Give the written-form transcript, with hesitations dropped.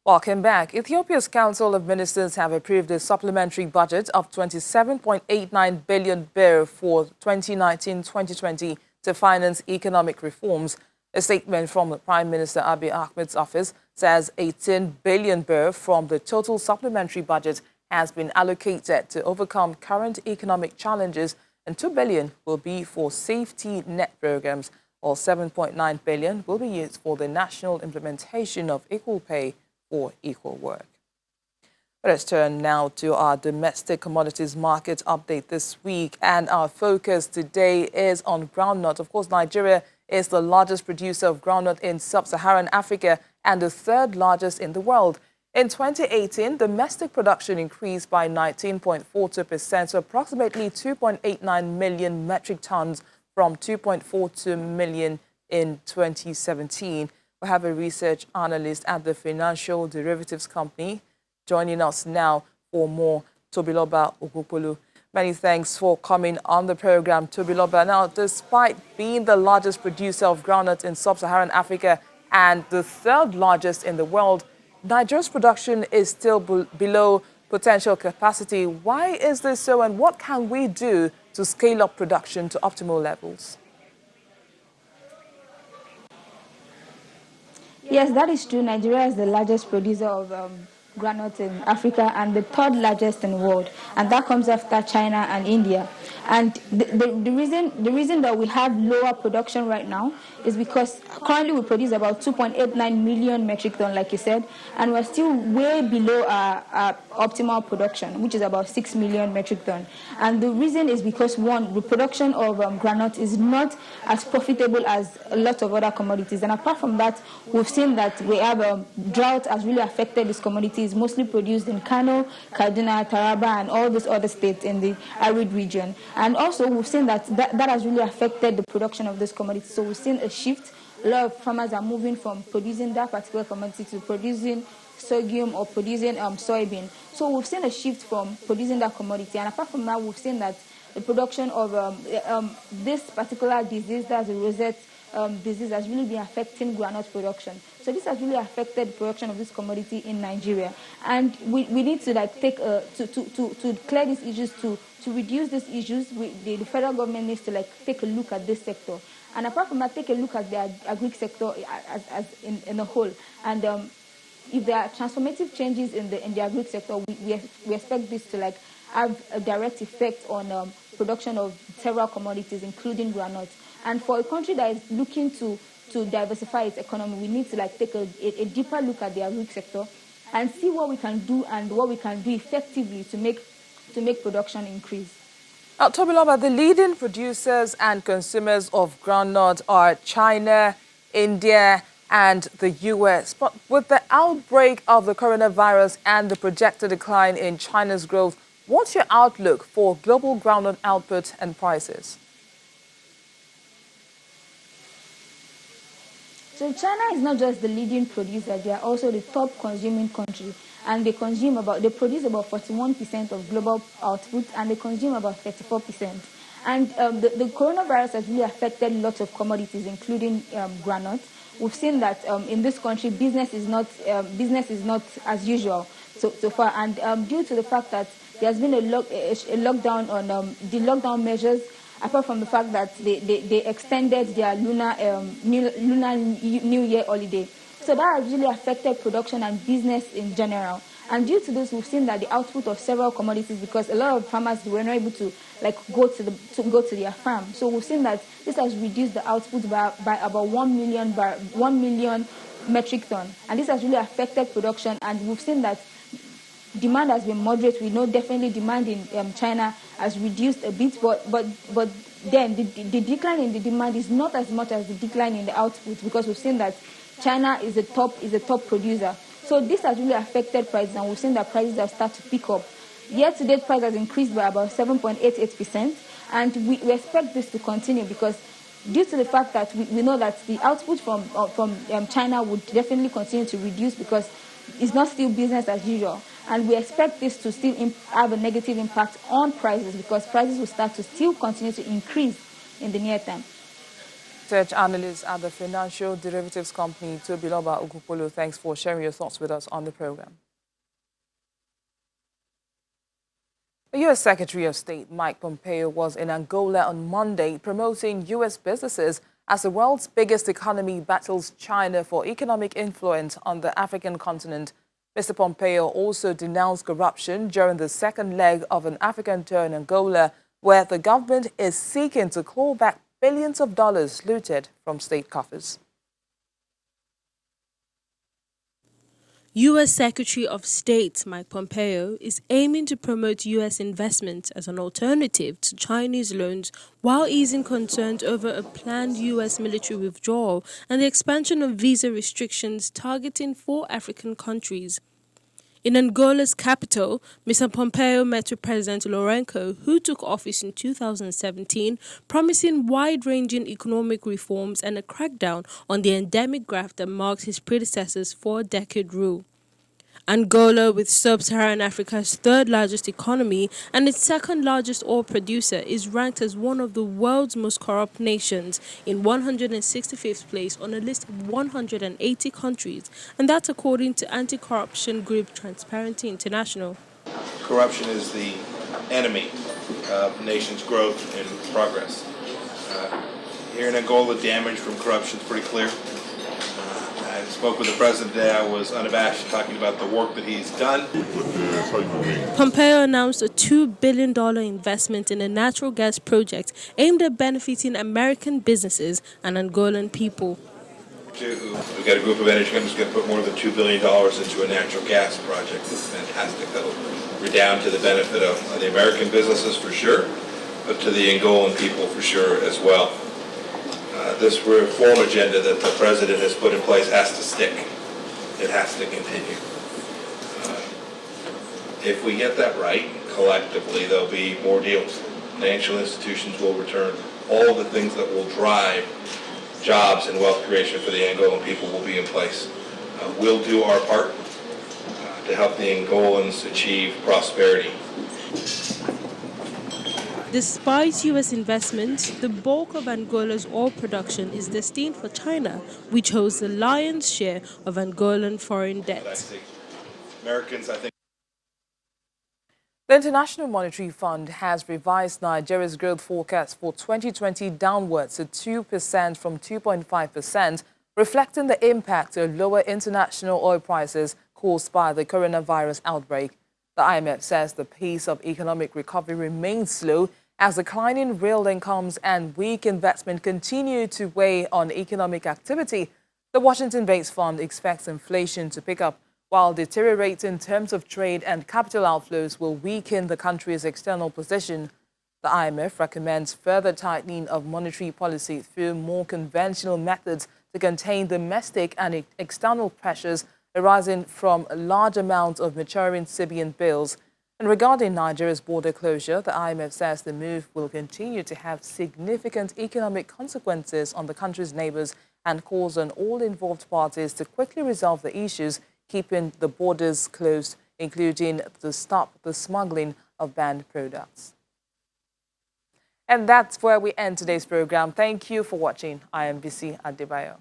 Welcome back. Ethiopia's Council of Ministers have approved a supplementary budget of 27.89 billion birr for 2019-2020 to finance economic reforms. A statement from the Prime Minister Abiy Ahmed's office says 18 billion birr from the total supplementary budget has been allocated to overcome current economic challenges, and 2 billion will be for safety net programs, while 7.9 billion will be used for the national implementation of equal pay for equal work. Let's turn now to our domestic commodities market update this week. And our focus today is on groundnut. Of course, Nigeria is the largest producer of groundnut in sub-Saharan Africa and the third largest in the world. In 2018, domestic production increased by 19.42% to approximately 2.89 million metric tons from 2.42 million in 2017. We have a research analyst at the Financial Derivatives Company joining us now for more. Tobiloba Ogupolu. Many thanks for coming on the program, Tobiloba. Now, despite being the largest producer of groundnut in sub-Saharan Africa and the third largest in the world, Nigeria's production is still below potential capacity. Why is this so, and what can we do to scale up production to optimal levels? Yes, that is true. Nigeria is the largest producer of groundnut in Africa and the third largest in the world, and that comes after China and India. And the reason that we have lower production right now is because currently we produce about 2.89 million metric ton, like you said, and we're still way below our optimal production, which is about 6 million metric ton. And the reason is because, one, the production of groundnut is not as profitable as a lot of other commodities. And apart from that, we've seen that we have drought has really affected this commodity. It's mostly produced in Kano, Kaduna, Taraba, and all these other states in the arid region. And also, we've seen that has really affected the production of this commodity. So we've seen a shift. A lot of farmers are moving from producing that particular commodity to producing sorghum or producing soybean. So we've seen a shift from producing that commodity. And apart from that, we've seen that the production of this particular disease, that's the rosette disease, has really been affecting groundnut production. So this has really affected the production of this commodity in Nigeria. And we need to take to clear these issues, to reduce these issues. The federal government needs to take a look at this sector. And apart from that, take a look at the agri sector as in a whole. And if there are transformative changes in the agri sector, we expect this to have a direct effect on production of several commodities, including groundnuts. And for a country that is looking to diversify its economy, we need to take a deeper look at the agri sector and see what we can do and what we can do effectively to make production increase. Tobiloba, the leading producers and consumers of groundnut are China, India, and the U.S. But with the outbreak of the coronavirus and the projected decline in China's growth, what's your outlook for global groundnut output and prices? So China is not just the leading producer; they are also the top consuming country, and they produce about 41% of global output, and they consume about 34%. And the coronavirus has really affected lots of commodities, including groundnut. We've seen that in this country, business is not as usual so far, and due to the fact that there has been a lockdown on the lockdown measures. Apart from the fact that they extended their Lunar New Year holiday. So that has really affected production and business in general. And due to this, we've seen that the output of several commodities, because a lot of farmers were not able to go to their farm. So we've seen that this has reduced the output by about 1 million metric ton. And this has really affected production. And we've seen that demand has been moderate. We know definitely demand in China has reduced a bit, but then the decline in the demand is not as much as the decline in the output, because we've seen that China is a top producer. So this has really affected prices, and we've seen that prices have started to pick up. Year-to-date price has increased by about 7.88%, and we expect this to continue, because due to the fact that we know that the output from China would definitely continue to reduce, because it's not still business as usual. And we expect this to still have a negative impact on prices, because prices will start to still continue to increase in the near term. Tech analyst at the financial derivatives company, Tobiloba Ugupolo. Thanks for sharing your thoughts with us on the program. The U.S. Secretary of State Mike Pompeo was in Angola on Monday promoting U.S. businesses as the world's biggest economy battles China for economic influence on the African continent. Mr. Pompeo also denounced corruption during the second leg of an African tour in Angola, where the government is seeking to claw back billions of dollars looted from state coffers. U.S. Secretary of State Mike Pompeo is aiming to promote U.S. investment as an alternative to Chinese loans while easing concerns over a planned U.S. military withdrawal and the expansion of visa restrictions targeting 4 African countries. In Angola's capital, Mr. Pompeo met with President Lourenço, who took office in 2017, promising wide-ranging economic reforms and a crackdown on the endemic graft that marked his predecessor's 4-decade rule. Angola, with sub-Saharan Africa's 3rd largest economy and its 2nd largest oil producer, is ranked as one of the world's most corrupt nations, in 165th place on a list of 180 countries, and that's according to anti-corruption group Transparency International. Corruption is the enemy of nations' growth and progress. Here in Angola, damage from corruption is pretty clear. I spoke with the president today. I was unabashed talking about the work that he's done. Pompeo announced a $2 billion investment in a natural gas project aimed at benefiting American businesses and Angolan people. We've got a group of energy companies going to put more than $2 billion into a natural gas project. It's fantastic. That'll redound to the benefit of the American businesses for sure, but to the Angolan people for sure as well. This reform agenda that the president has put in place has to stick. It has to continue. If we get that right, collectively, there'll be more deals. Financial institutions will return. All of the things that will drive jobs and wealth creation for the Angolan people will be in place. We'll do our part to help the Angolans achieve prosperity. Despite U.S. investment, the bulk of Angola's oil production is destined for China, which holds the lion's share of Angolan foreign debt. Americans, I think. The International Monetary Fund has revised Nigeria's growth forecast for 2020 downwards to 2% from 2.5%, reflecting the impact of lower international oil prices caused by the coronavirus outbreak. The IMF says the pace of economic recovery remains slow as declining real incomes and weak investment continue to weigh on economic activity. The Washington-based fund expects inflation to pick up, while deteriorating terms of trade and capital outflows will weaken the country's external position. The IMF recommends further tightening of monetary policy through more conventional methods to contain domestic and external pressures arising from a large amount of maturing CBN bills. And regarding Nigeria's border closure, the IMF says the move will continue to have significant economic consequences on the country's neighbors and calls on all involved parties to quickly resolve the issues keeping the borders closed, including to stop the smuggling of banned products. And that's where we end today's program. Thank you for watching. I am Bisi Adebayo.